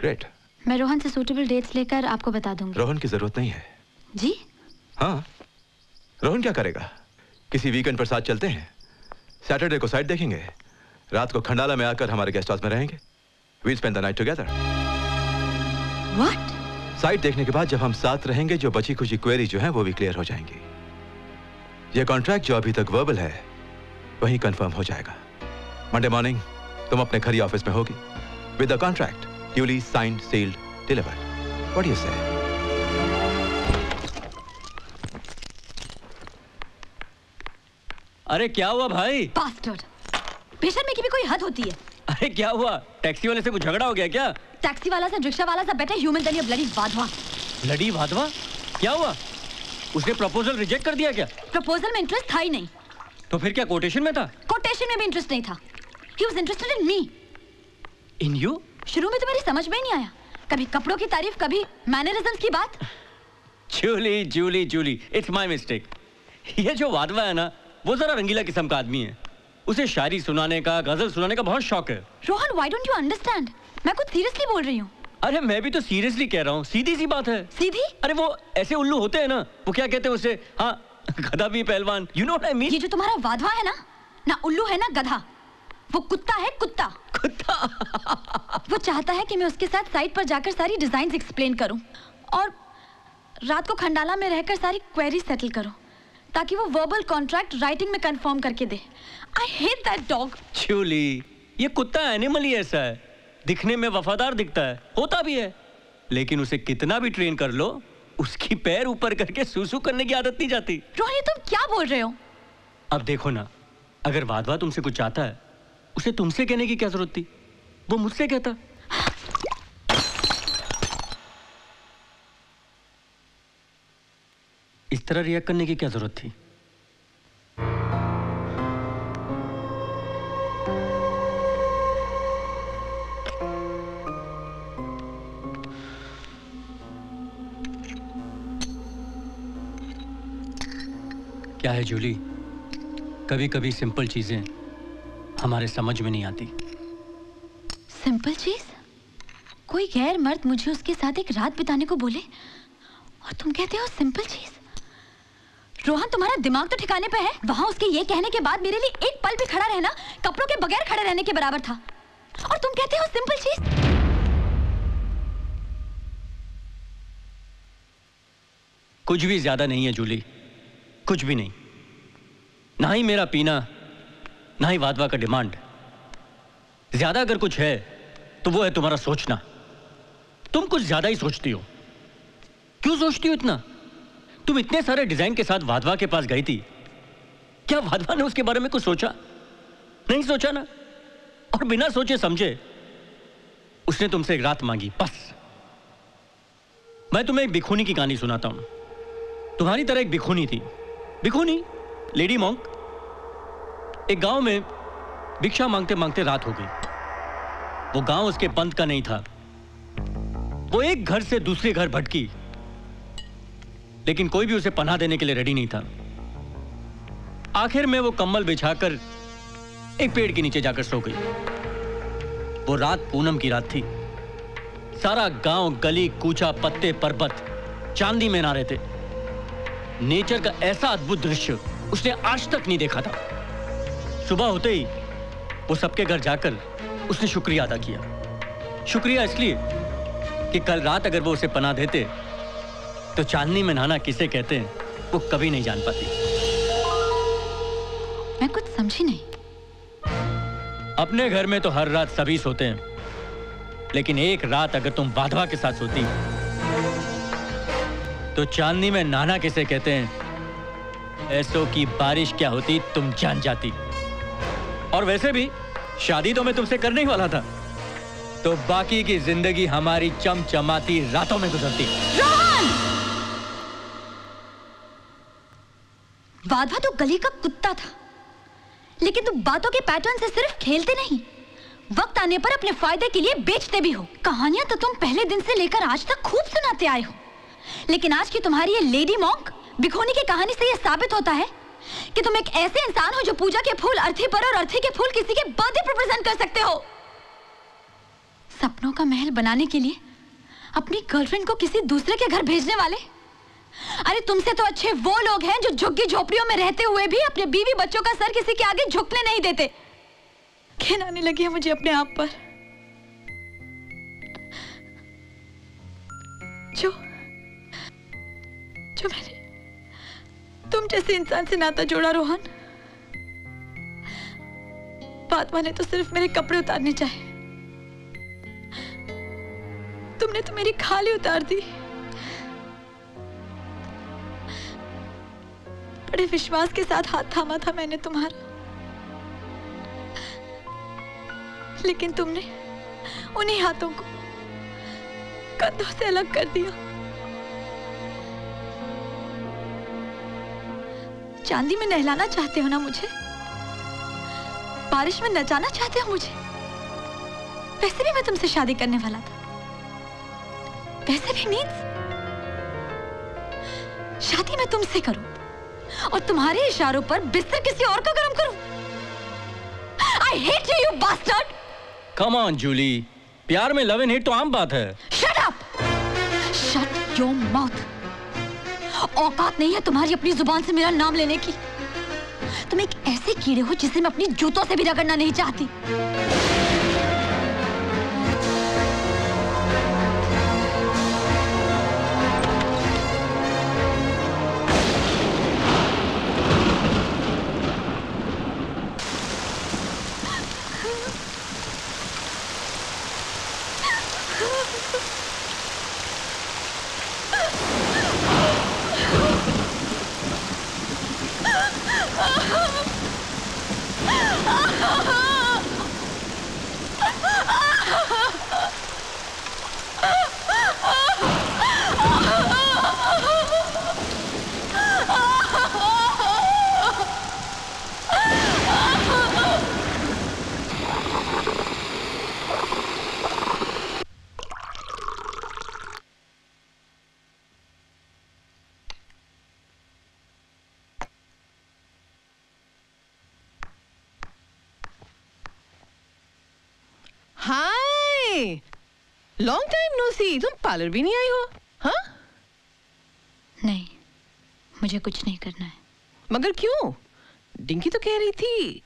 Great. मैं रोहन से suitable dates लेकर आपको बता दूंगी। रोहन की जरूरत नहीं है। जी? हाँ, रोहन क्या करेगा? किसी वीकेंड पर साथ चलते हैं, सैटरडे को साइट देखेंगे, रात को खंडाला में आकर हमारे गेस्ट हाउस में रहेंगे। We'll spend the night together. What? Site देखने के बाद जब हम साथ रहेंगे, जो बची खुची क्वेरी जो है वो भी क्लियर हो जाएंगी। ये कॉन्ट्रैक्ट जो अभी तक वर्बल है वही कंफर्म हो जाएगा। मंडे मॉर्निंग तुम अपने घर या ऑफिस में होगी with the contract duly signed, sealed, delivered. What do you say? अरे क्या हुआ भाई? Bastard! बेशर्मी की भी कोई हद होती है। अरे क्या हुआ? टैक्सी वाले से कुछ झगड़ा हो गया क्या? टैक्सी वाला से रिक्शा वाला से बेटर ह्यूमन देन ये ब्लडी वाधवा। ब्लडी वाधवा? क्या हुआ? उसने प्रपोजल रिजेक्ट कर दिया क्या? प्रपोजल में इंटरेस्ट था ही नहीं। तो फिर क्या कोटेशन में था? कोटेशन में भी इंटरेस्ट नहीं था। He was interested in me. In you? शुरू में तो मेरी समझ में ही नहीं आया। कभी कपड़ों की तारीफ, कभी मैनरिज्म्स की बात। Jully, it's my mistake. ये जो वाधवा है ना, वो जरा रंगीला किस्म का आदमी है। उसे शायरी सुनाने का, गजल सुनाने का बहुत शौक है। Rohan, why don't you understand? मैं कुछ सीरियसली बोल रही हूँ। अरे मैं भी तो सीरियसली कह रहा हूँ, सीधी सी बात है। सीधी? अरे वो ऐसे उल्लू होते हैं ना, वो क्या कहते हैं उसे? हाँ, गधा भी पहलवान। You know what I mean? ये जो तुम्हारा वाधवा है ना उल्लू है ना गधा, वो कुत्ता है, कुत्ता। वो चाहता है कि मैं उसके साथ साइट पर जाकर सारी डिजाइन्स एक्सप्लेन करूं और रात को खंडाला में रहकर सारी क्वेरी सेटल करूं, ताकि वो वर्बल कॉन्ट्रैक्ट राइटिंग में कंफर्म करके दे। I hate that dog. चूली, ये कुत्ता एनिमल ही ऐसा है, दिखने में वफादार दिखता है, होता भी है, लेकिन उसे कितना भी ट्रेन कर लो, उसकी पैर ऊपर करके सूसू करने की आदत नहीं जाती। रोहन, तुम क्या बोल रहे हो? अब देखो ना, अगर वाधवा तुमसे कुछ चाहता है, उसे तुमसे कहने की क्या जरूरत थी? वो मुझसे कहता। इस तरह रिएक्ट करने की क्या जरूरत थी? क्या है जूली, कभी कभी सिंपल चीजें हमारे समझ में नहीं आती। सिंपल चीज? कोई गैर मर्द मुझे उसके साथ एक रात बिताने को बोले और तुम कहते हो सिंपल चीज? रोहन, तुम्हारा दिमाग तो ठिकाने पे है? वहां उसके ये कहने के बाद मेरे लिए एक पल भी खड़ा रहना कपड़ों के बगैर खड़े रहने के बराबर था, और तुम कहते हो सिंपल चीज? कुछ भी ज्यादा नहीं है जूली, कुछ भी नहीं। ना ही मेरा पीना, ना ही वाधवा का डिमांड। ज्यादा अगर कुछ है तो वो है तुम्हारा सोचना। तुम कुछ ज्यादा ही सोचती हो। क्यों सोचती हो इतना? तुम इतने सारे डिजाइन के साथ वाधवा के पास गई थी, क्या वाधवा ने उसके बारे में कुछ सोचा? नहीं सोचा ना। और बिना सोचे समझे उसने तुमसे एक रात मांगी, बस। मैं तुम्हें एक भिखुनी की कहानी सुनाता हूं। तुम्हारी तरह एक भिखुनी थी, भिखुनी, लेडी मॉन्क। एक गांव में भिक्षा मांगते मांगते रात हो गई। वो गांव उसके पंथ का नहीं था। वो एक घर से दूसरे घर भटकी, लेकिन कोई भी उसे पनाह देने के लिए रेडी नहीं था। आखिर में वो कंबल बिछाकर एक पेड़ के नीचे जाकर सो गई। वो रात पूनम की रात थी। सारा गांव, गली कूचा, पत्ते पर्वत चांदी में नहा रहे थे। नेचर का ऐसा अद्भुत दृश्य उसने आज तक नहीं देखा था। सुबह होते ही वो सबके घर जाकर उसने शुक्रिया अदा किया। शुक्रिया इसलिए कि कल रात अगर वो उसे पनाह देते तो चांदनी में नहाना किसे कहते हैं वो कभी नहीं जान पाती। मैं कुछ समझी नहीं। अपने घर में तो हर रात सभी सोते हैं, लेकिन एक रात अगर तुम वाधवा के साथ सोती तो चांदनी में नहाना किसे कहते हैं, ऐसों की बारिश क्या होती तुम जान जाती। और वैसे भी शादी तो मैं तुमसे करने ही वाला था, तो बाकी की जिंदगी हमारी चमचमाती रातों में गुजरती। रोहन! वाधवा तो गली का कुत्ता था, लेकिन तुम बातों के पैटर्न से सिर्फ खेलते नहीं, वक्त आने पर अपने फायदे के लिए बेचते भी हो। कहानियां तो तुम पहले दिन से लेकर आज तक खूब सुनाते आए हो, लेकिन आज की तुम्हारी ये लेडी मॉन्क भिखोनी की कहानी से यह साबित होता है कि तुम एक ऐसे इंसान हो जो पूजा के फूल अर्थी पर और अर्थी के फूल किसी के बर्थडे पर प्रेजेंट कर सकते हो। सपनों का महल बनाने के लिए अपनी गर्लफ्रेंड को किसी दूसरे के घर भेजने वाले। अरे तुमसे तो अच्छे वो लोग हैं जो झुग्गी झोपड़ियों में रहते हुए भी अपने बीवी बच्चों का सर किसी के आगे झुकने नहीं देते। घिन आने लगी है मुझे अपने आप पर। जो मैंने तुम जैसे इंसान से नाता जोड़ा रोहन, फातिमा ने तो सिर्फ मेरे कपड़े उतारने चाहे, तुमने तो मेरी खाली उतार दी। बड़े विश्वास के साथ हाथ थामा था मैंने तुम्हारा, लेकिन तुमने उन्हीं हाथों को कंधों से अलग कर दिया। चांदी में नहलाना चाहते हो ना मुझे, बारिश में नचाना चाहते हो मुझे। वैसे भी मैं तुमसे शादी करने वाला था, वैसे भी मीन्स शादी मैं तुमसे करूं और तुम्हारे इशारों पर बिस्तर किसी और का गरम करूं। I hate you, you bastard! Come on, Jully, प्यार में लव एंड हेट तो आम बात है। Shut up! Shut your mouth! औकात नहीं है तुम्हारी अपनी जुबान से मेरा नाम लेने की। तुम एक ऐसे कीड़े हो जिसे मैं अपनी जूतों से भी रगड़ना नहीं चाहती। लॉन्ग टाइम नो सी, तुम पार्लर भी नहीं आई हो? हाँ? नहीं, मुझे कुछ नहीं करना है। मगर क्यों? डिंकी तो कह रही थी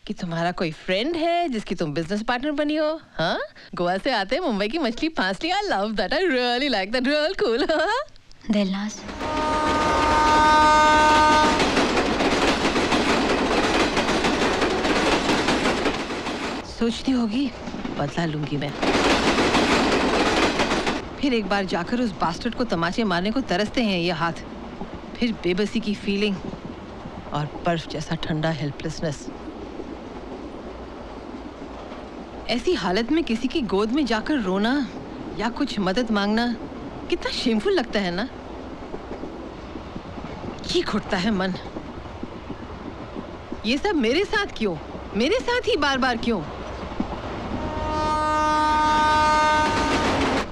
कि तुम्हारा कोई फ्रेंड है जिसकी तुम बिजनेस पार्टनर बनी हो। हाँ? गोवा से आते मुंबई की मछली फांस ली। I love that, I really like that, real cool. Dilnaz, सोचती होगी बदला लूंगी मैं। फिर एक बार जाकर उस बास्टर्ड को तमाचे मारने को तरसते हैं ये हाथ। फिर बेबसी की फीलिंग और बर्फ जैसा ठंडा हेल्पलेसनेस। ऐसी हालत में किसी की गोद में जाकर रोना या कुछ मदद मांगना कितना शेमफुल लगता है ना। चीख उठता है मन। ये सब मेरे साथ क्यों? मेरे साथ ही बार बार क्यों?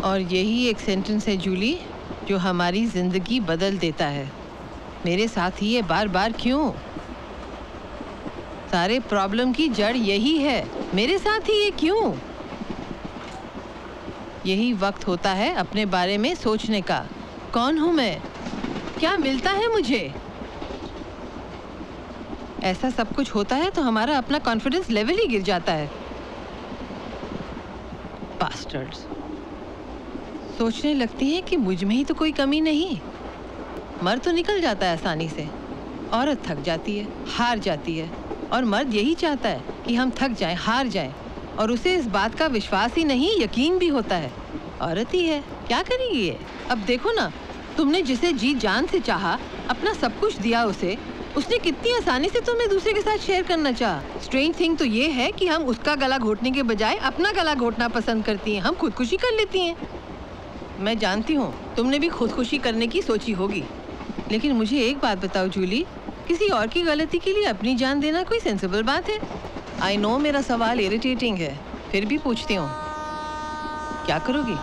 और यही एक सेंटेंस है जूली जो हमारी जिंदगी बदल देता है। मेरे साथ ही ये बार बार क्यों? सारे प्रॉब्लम की जड़ यही है, मेरे साथ ही ये क्यों? यही वक्त होता है अपने बारे में सोचने का। कौन हूं मैं? क्या मिलता है मुझे? ऐसा सब कुछ होता है तो हमारा अपना कॉन्फिडेंस लेवल ही गिर जाता है। बास्टर्ड्स। सोचने लगती हैं कि मुझ में ही तो कोई कमी नहीं। मर्द तो निकल जाता है आसानी से, औरत थक जाती है, हार जाती है। और मर्द यही चाहता है कि हम थक जाएं, हार जाएं, और उसे इस बात का विश्वास ही नहीं यकीन भी होता है। औरत ही है, क्या करेगी ये? अब देखो ना, तुमने जिसे जी जान से चाहा, अपना सब कुछ दिया उसे, उसने कितनी आसानी से तुम्हें दूसरे के साथ शेयर करना चाहा। स्ट्रेंज थिंग तो ये है कि हम उसका गला घोटने के बजाय अपना गला घोटना पसंद करती हैं। हम खुदकुशी कर लेती हैं। मैं जानती हूँ तुमने भी खुदकुशी करने की सोची होगी, लेकिन मुझे एक बात बताओ जूली, किसी और की गलती के लिए अपनी जान देना कोई सेंसिबल बात है? आई नो मेरा सवाल इरिटेटिंग है, फिर भी पूछती हूँ, क्या करोगी?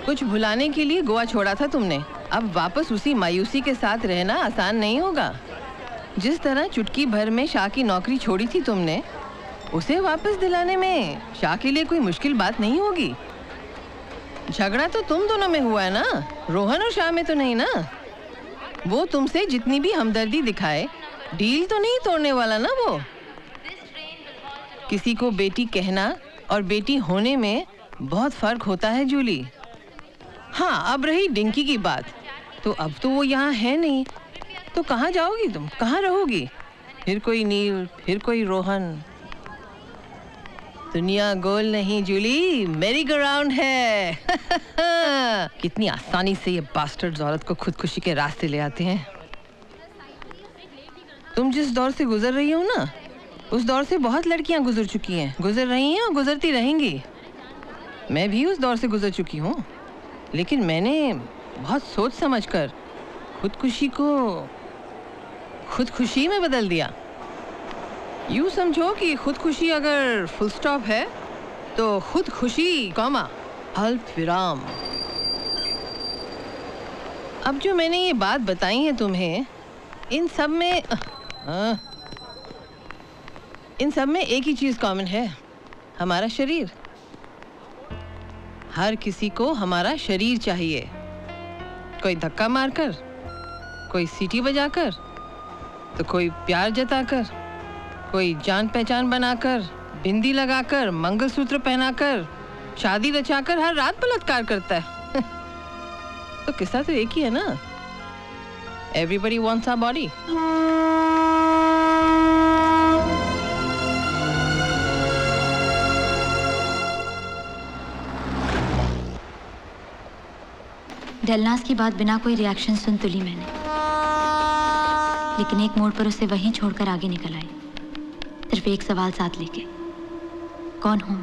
कुछ भुलाने के लिए गोवा छोड़ा था तुमने, अब वापस उसी मायूसी के साथ रहना आसान नहीं होगा। जिस तरह चुटकी भर में शाह की नौकरी छोड़ी थी तुमने, उसे वापस दिलाने में शाह के लिए कोई मुश्किल बात नहीं होगी। झगड़ा तो तुम दोनों में हुआ है ना, रोहन और शाह में तो नहीं ना। वो तुमसे जितनी भी हमदर्दी दिखाए, डील तो नहीं तोड़ने वाला ना वो। किसी को बेटी कहना और बेटी होने में बहुत फर्क होता है जूली। हाँ, अब रही डिंकी की बात, तो अब तो वो यहाँ है नहीं, तो कहाँ जाओगी तुम, कहाँ रहोगी? फिर कोई नील, फिर कोई रोहन। दुनिया गोल नहीं जूली, मेरी ग्राउंड है। कितनी आसानी से ये बास्टर्ड्स औरत को खुदकुशी के रास्ते ले आते हैं। तुम जिस दौर से गुजर रही हो ना, उस दौर से बहुत लड़कियां गुजर चुकी हैं, गुजर रही हैं और गुजरती रहेंगी। मैं भी उस दौर से गुजर चुकी हूँ, लेकिन मैंने बहुत सोच समझकर खुदकुशी को खुदकुशी में बदल दिया। यूँ समझो कि खुदकुशी अगर फुल स्टॉप है तो खुदकुशी कॉमा अल्प विराम। अब जो मैंने ये बात बताई है तुम्हें, इन सब में एक ही चीज कॉमन है, हमारा शरीर। हर किसी को हमारा शरीर चाहिए। कोई धक्का मारकर, कोई सीटी बजाकर, तो कोई प्यार जताकर, कोई जान पहचान बनाकर, बिंदी लगाकर, मंगलसूत्र पहनाकर, शादी रचाकर हर रात बलात्कार करता है। तो किस्सा तो एक ही है ना, एवरीबडी वांट्स आवर बॉडी। डेलनास की बात बिना कोई रिएक्शन सुन तो ली मैंने, लेकिन एक मोड़ पर उसे वहीं छोड़कर आगे निकल आई, सिर्फ एक सवाल साथ लेके। कौन हूं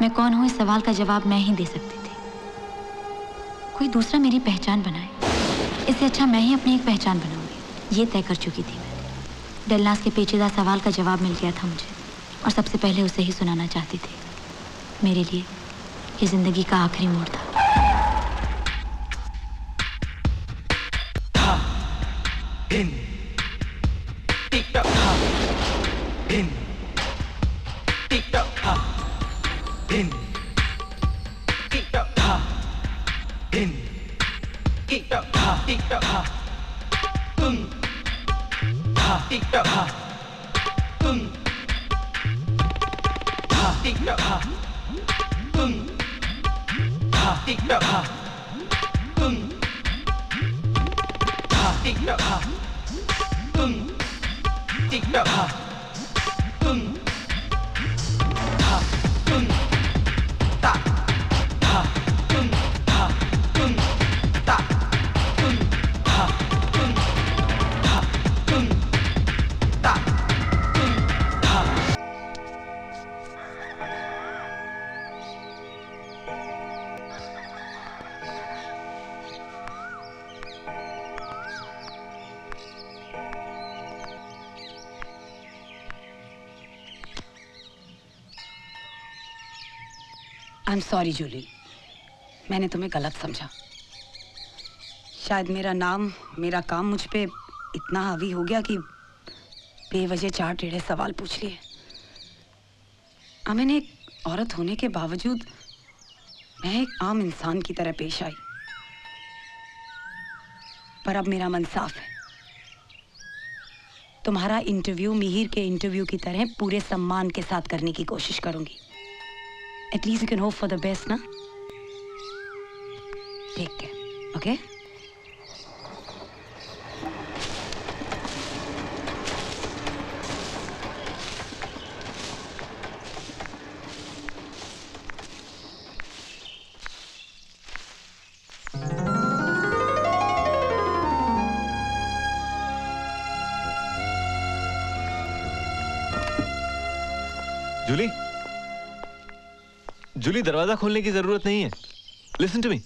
मैं कौन हूं, इस सवाल का जवाब मैं ही दे सकती थी। कोई दूसरा मेरी पहचान बनाए, इससे अच्छा मैं ही अपनी एक पहचान बनाऊंगी, ये तय कर चुकी थी मैं। डेलनास के पेचीदा सवाल का जवाब मिल गया था मुझे, और सबसे पहले उसे ही सुनाना चाहती थी। मेरे लिए ये जिंदगी का आखिरी मोड़ था। आई एम सॉरी जूली, मैंने तुम्हें गलत समझा। शायद मेरा नाम, मेरा काम मुझ पे इतना हावी हो गया कि बेवजह चार टेढ़े सवाल पूछ लिए। मैंने एक औरत होने के बावजूद मैं एक आम इंसान की तरह पेश आई, पर अब मेरा मन साफ है। तुम्हारा इंटरव्यू मिहिर के इंटरव्यू की तरह पूरे सम्मान के साथ करने की कोशिश करूंगी। At least you can hope for the best, na? Take care, okay? Jully, Jully, दरवाजा खोलने की जरूरत नहीं है। Listen to me,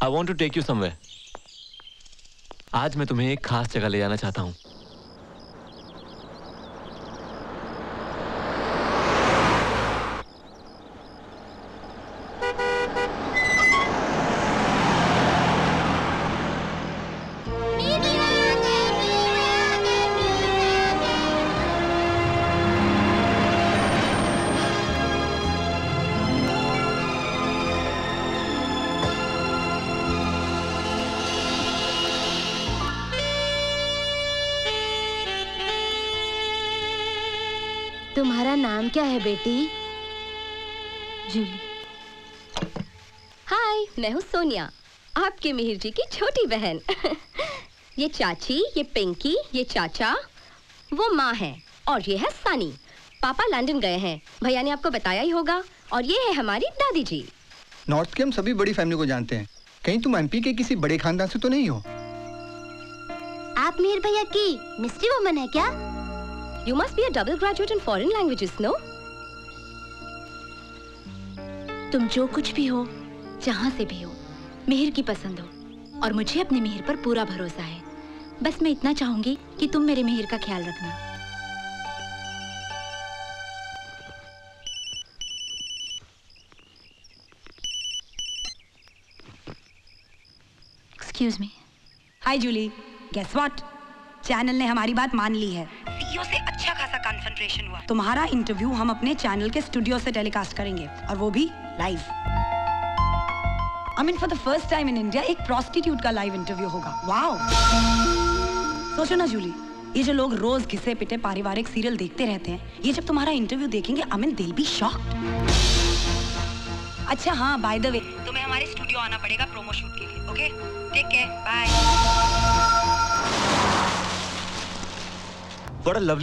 I want to take you somewhere. आज मैं तुम्हें एक खास जगह ले जाना चाहता हूं। तुम्हारा नाम क्या है बेटी? जूली। हाय, मैं हूँ सोनिया, आपके मिहिर जी की छोटी बहन। ये चाची, ये पिंकी, ये चाचा, वो माँ है, और ये है सनी। पापा लंदन गए हैं, भैया ने आपको बताया ही होगा। और ये है हमारी दादी जी। नॉर्थ के हम सभी बड़ी फैमिली को जानते हैं, कहीं तुम एमपी के किसी बड़े खानदान से तो नहीं हो? आप मिहिर भैया की मिस्ट्री वुमन है क्या? You must be a double graduate in foreign languages, no? तुम जो कुछ भी हो, जहाँ से भी हो, मिहिर की पसंद हो, और मुझे अपने मिहिर पर पूरा भरोसा है। बस मैं इतना चाहूंगी कि तुम मेरे मिहिर का ख्याल रखना। Excuse me. Hi Julie, guess what? Channel ने हमारी बात मान ली है। सीईओ से अच्छा खासा कंसंट्रेशन हुआ। तुम्हारा इंटरव्यू हम अपने चैनल के स्टूडियो से टेलीकास्ट करेंगे, और वो भी live. I mean for the first time in India एक प्रोस्टिट्यूट का लाइव इंटरव्यू होगा। वाओ! सोचो ना जूली, ये जो लोग रोज घिसे पिटे पारिवारिक सीरियल देखते रहते हैं, ये जब तुम्हारा इंटरव्यू देखेंगे, I mean they will be shocked. अच्छा हाँ, बाय द वे, तुम्हें हमारे स्टूडियो आना पड़ेगा प्रोमो शूट के लिए। Okay, take care, bye. What a lovely